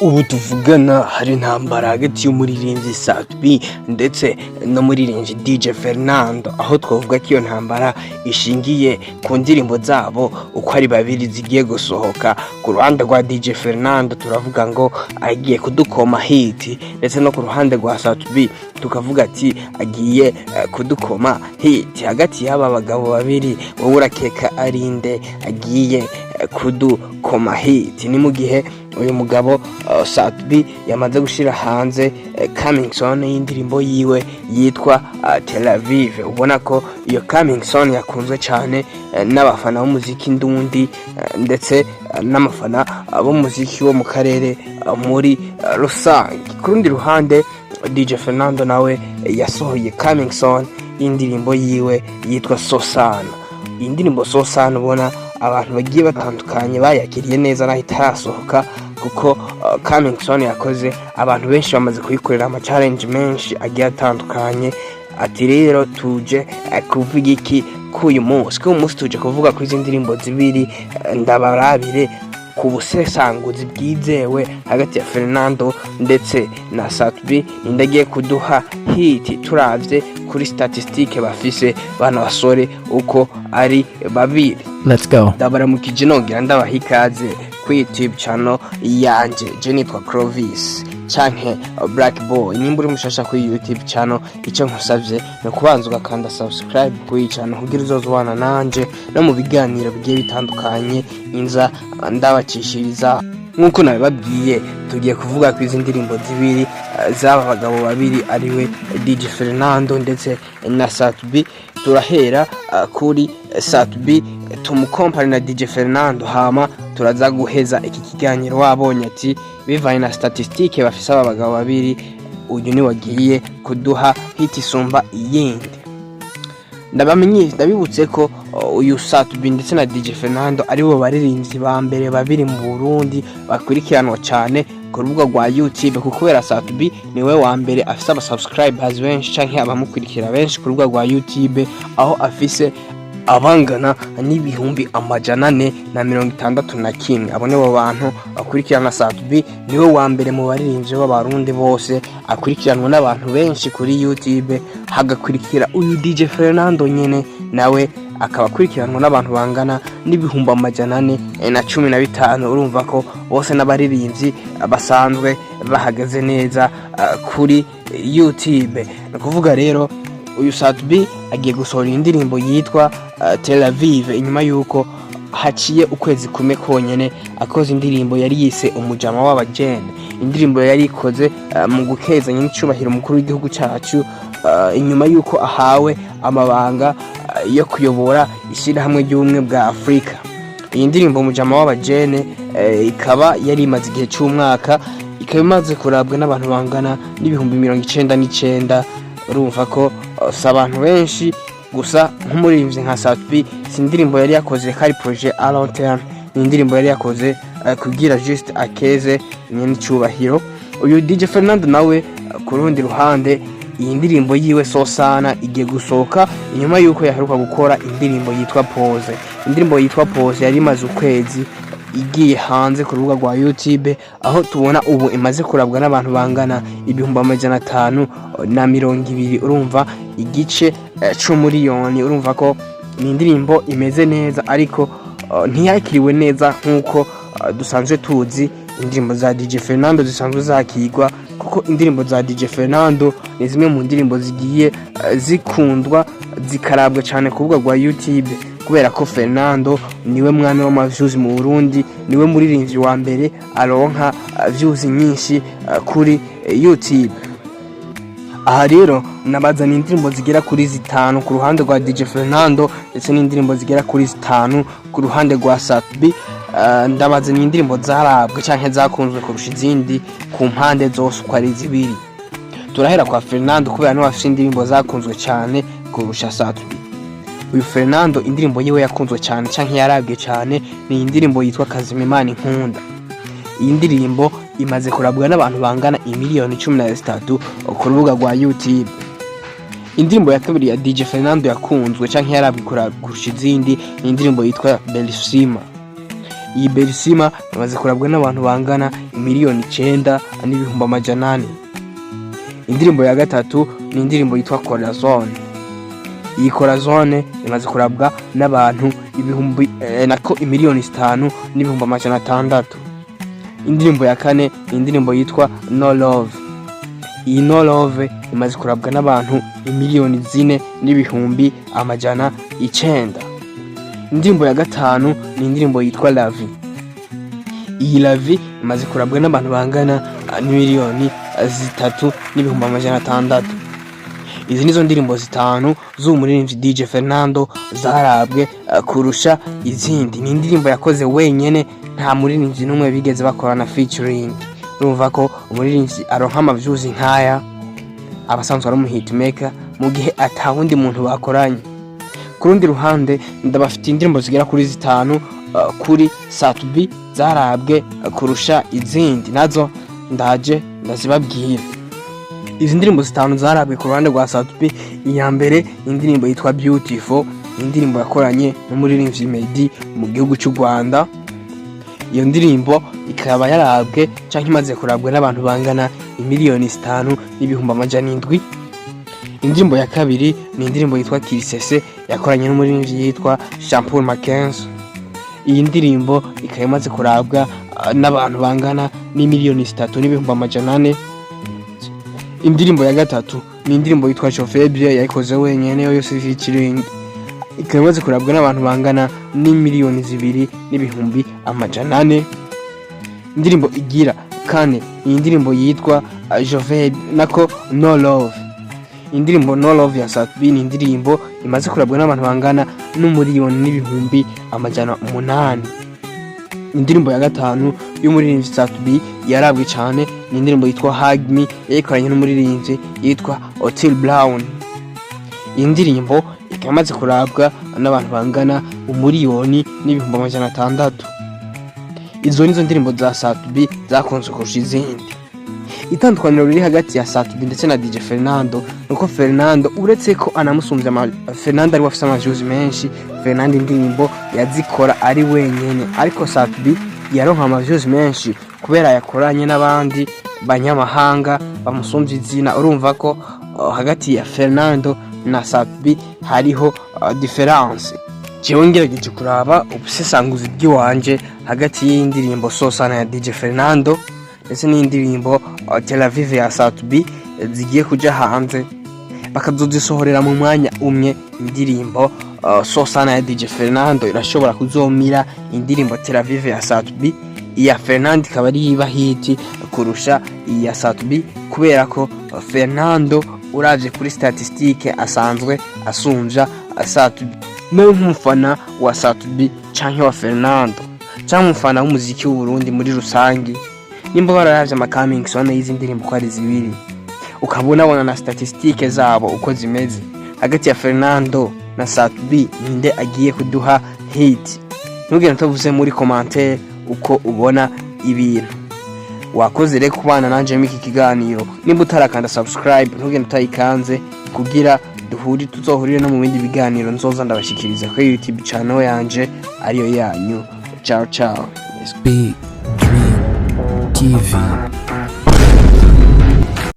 ubu tuvugana hari intambara hagati y'umuririmbyi Satbi ndetse no muririmbyi DJ Fernando, aho twavuga ko iyo ntambara ishingiye ku ndirimbo zabo uko ari babiri zigiye gusohoka. Ku ruhande rwa DJ Fernando turavuga ngo agiye kudukoma hit, ndetse no ku ruhande rwa Satbi tukavuga ati agiye kudukoma hit. Hagati y'aba bagabo babiri wowe urakeka arinde agiye kudukoma hit? Ni mu gihe uyu mugabo Satbi yamaze gushira hanze coming soon y'indirimbo yiwe yitwa Tel Aviv. Ubona ko iyo coming soon yakunzwe cyane n'abafana b'umuziki ndundi ndetse n'amafana b'umuziki wo mu karere muri rusange. Ku rundi ruhande DJ Fernando nawe yasohoye coming soon y'indirimbo yiwe yitwa Sosana. Iyi ndirimbo Sosana ubona abantu bagiye batandukanye bayakiriye neza naho itarasohoka, kuko coming soon yakoze abantu benshi bamaze kuyikorera ama challenge menshi agiye atandukanye. Ati rero tuje kuvuga iki k'uyu munsi tuje kuvuga kuri izi ndirimbo zibiri ndabarabire ku busesanguzi bwizewe hagati ya Fernando ndetse na Satbi. Ndagiye kuduha hit turavye kuri statistique bafise bana basore uko ari babiri. Let's go. Ndabaramukije nongera ndabaha ikaze ku YouTube channel yanje. Je nitwa Clovis canke Black Boy. Nimba uri mushasha ku YouTube channel, icyo nkusavye no kubanza ugakanda subscribe ku iyi channel kugira uzozwana nanje no mu biganiro bigiye bitandukanye inza ndabacishiriza. Nkuko nabibabwiye tugiye kuvuga ku izi ndirimbo zibiri z'aba bagabo babiri ariwe DJ Fernando ndetse na Satbi. Turahera kuri Satbi tumukompare na DJ Fernando, hama turaza guheza iki kiganiro wabonye ati bivaye na statistique bafise aba bagabo babiri uyu ni wagiye kuduha hit isumba iyindi. Ndabibutse ko uyu Satbi ndetse na DJ Fernando aribo baririmbyi ba mbere babiri mu Burundi bakurikiranwa cyane ku rubuga rwa YouTube, kuko kubera Satbi niwe wa mbere afise aba subscribers benshi canke abamukurikira benshi ku rubuga rwa YouTube, aho afise abangana n'ibihumbi 461. Abo nibo bantu bakurikirana Satbi. Niwe wa mbere mu baririmbyi b'abarundi bose akurikiranwa n'abantu benshi kuri YouTube. Hagakurikira uyu DJ Fernando nyene nawe akaba akurikiranwa n'abantu bangana n'ibihumbi 415. Urumva ko bose n'abaririmbyi basanzwe bahagaze neza kuri YouTube. Nakuvuga rero uyu Satbi agiye gusohora indirimbo yitwa Tel Aviv inyuma yuko haciye ukwezi kumwe konyene akoze indirimbo yari yise umujama w'abajene. Indirimbo yari ikoze mu gukezanya n'icubahiro mukuru w'igihugu cyacu inyuma yuko ahawe amabanga yo kuyobora ishyirahamwe ry'ubumwe bwa Afrika. Iyi ndirimbo umujama w'abajene ikaba yari imaze igihe cy'umwaka, ikaba imaze kurabwa n'abantu bangana n'ibihumbi 99. Urumva ko si abantu benshi gusa. Nk'umuririmbyi nka Satbi si indirimbo yari yakoze kari projet à long terme, ni indirimbo yari yakoze kugira just akeze nyene cyubahiro. Uyu DJ Fernando nawe ku rundi ruhande iyi ndirimbo yiwe Sosana igiye gusohoka inyuma yuko yaheruka gukora indirimbo yitwa Pose. Indirimbo yitwa Pose yari imaze ukwezi igiye hanze ku rubuga rwa YouTube, aho tubona ubu imaze kurabwa n'abantu bangana ibihumbi 520. Urumva igice c'umuriyoni. Urumva ko ni indirimbo imeze neza, ariko ntiyakiriwe neza nkuko dusanzwe tuzi indirimbo za DJ Fernando zisanzwe zakigwa, kuko indirimbo za DJ Fernando ni zimwe mu ndirimbo zigiye zikundwa zikarabwa cyane ku rubuga rwa YouTube, kubera ko Fernando niwe mwami w'amaviews mu Burundi, niwe muririmbyi wa mbere aronka views nyinshi kuri YouTube. Aha rero nabazana indirimbo zigera kuri 5 ku ruhande rwa DJ Fernando ndetse n'indirimbo zigera kuri 5 ku ruhande rwa Satbi. Ndabazana indirimbo zarabwe canke zakunzwe kurusha izindi ku mpande zose uko ari zibiri. Turahera kwa Fernando kubera niwe afite indirimbo zakunzwe cyane kurusha Satbi. Uyu Fernando indirimbo yiwe yakunzwe cyane canke yarabwe cyane ni indirimbo yitwa Kazimimana Inkunda. Iyi ndirimbo imaze kurabwa n'abantu bangana 1,13 ku rubuga rwa YouTube. Indirimbo ya kabiri ya DJ Fernando yakunzwe canke yarabwe kurusha izindi ni indirimbo yitwa Bellissima. iyi Berisima imaze kurabwa n'abantu bangana miliyoni 9 n'ibihumbi 800. Indirimbo ya gatatu ni indirimbo yitwa Corazon. Iyi Corazon imaze kurabwa n'abantu ibihumbi miliyoni 5 n'ibihumbi 600. Indirimbo ya kane ni indirimbo yitwa No Love. Iyi No Love imaze kurabwa n'abantu miliyoni 4 n'ibihumbi 900. Indirimbo ya gatanu ni indirimbo yitwa La Vie. Iyi La Vie imaze kurabwa n'abantu bangana miliyoni 3 n'ibihumbi 600. Izi nizo ndirimbo zitanu z'umuririmbyi DJ Fernando zarabwe kurusha izindi. Ni indirimbo yakoze wenyene, nta muririmbyi n'umwe bigeze bakorana featuring. Urumva ko umuririmbyi aronka amavyuzi nkaya abasanzwe ari umuhitmaker mu gihe atawundi muntu bakoranye. Kurundi ruhande ndabafite indirimbo zigera kuri zitanu kuri Satubi zarabwe kurusha izindi, nazo ndaje ndazibabwira. Izi ndirimbo zitanu zarabwe ku ruhande rwa Satubi. Iya mbere indirimbo yitwa Beautiful, indirimbo yakoranye n'umuririmbyi Meddy mu gihugu cy'u Rwanda. Iyo ndirimbo ikaba yarabwe canke imaze kurabwa n'abantu bangana miliyoni 5 n'ibihumbi 700. Indirimbo ya kabiri ni indirimbo yitwa Kirisese yakoranye n'umuririmbyi yitwa Shampoo Mackenzie. Iyi ndirimbo ikaba imaze kurabwa n'abantu bangana n'imiliyoni 3 n'ibihumbi 800. Indirimbo ya gatatu ni indirimbo yitwa Chauffeur yayikoze wenyene yose featuring, ikaba imaze kurabwa n'abantu bangana n'imiliyoni 2 n'ibihumbi 800. Indirimbo igira kane ni indirimbo yitwa No Love. Indirimbo No Love ya Satubi ni indirimbo imaze kurabwa n'abantu bangana n'umuriyoni n'ibihumbi 800. Indirimbo ya gatanu y'umuririmbyi Satubi yarabwe cyane ni indirimbo yitwa Hug Me yayikoranye n'umuririmbyi yitwa Otile Brown. Iyi ndirimbo ikaba imaze kurabwa n'abantu bangana umuriyoni n'ibihumbi 600. Izo nizo ndirimbo za Satubi zakunzwe kurusha izindi. Itandukaniro riri hagati ya Satubi ndetse na DJ Fernando nuko Fernando uretse ko anamusumbya Fernando ari wafise amajuzi menshi, Fernando indirimbo yazikora ari wenyene, ariko Satubi yaronka amajuzi menshi kubera yakoranye n'abandi banyamahanga bamusumbya izina. Urumva ko hagati ya Fernando na Satubi hariho difference. Jewe ngerageje kuraba ubusesanguzi bw'iwanje hagati y'indirimbo Sosana ya DJ Fernando ndetse n'indirimbo Tel Aviv ya Satubi zigiye kuja hanze, bakazozisohorera mu mwanya umwe. Indirimbo Sosana ya DJ Fernando irashobora kuzomira indirimbo Tel Aviv ya Satubi. Iya Fernando ikaba ari iba hit kurusha iya Satubi kubera ko Fernando uravye kuri statistique asanzwe asumvya Satubi. No nk'umufana wa Satubi canke wa Fernando canke umufana w'umuziki w'u Burundi muri rusangi, nimba bararavye coming soon y'izi ndirimbo ko ari zibiri, ukabona na statistique zabo uko zimeze hagati ya Fernando na Satubi, ninde agiye kuduha hit? Ntugire ntavuze muri commentaire uko ubona ibintu. Wakoze rero kubana nanje miki kiganiro. Nimba utarakanda subscribe ntugire ntayikanze kugira tuzohurire no mu bindi biganiro nzoza ndabashikiriza kuri YouTube channel yanje ariyo yanyu. Ciao ciao. Big Dream TV.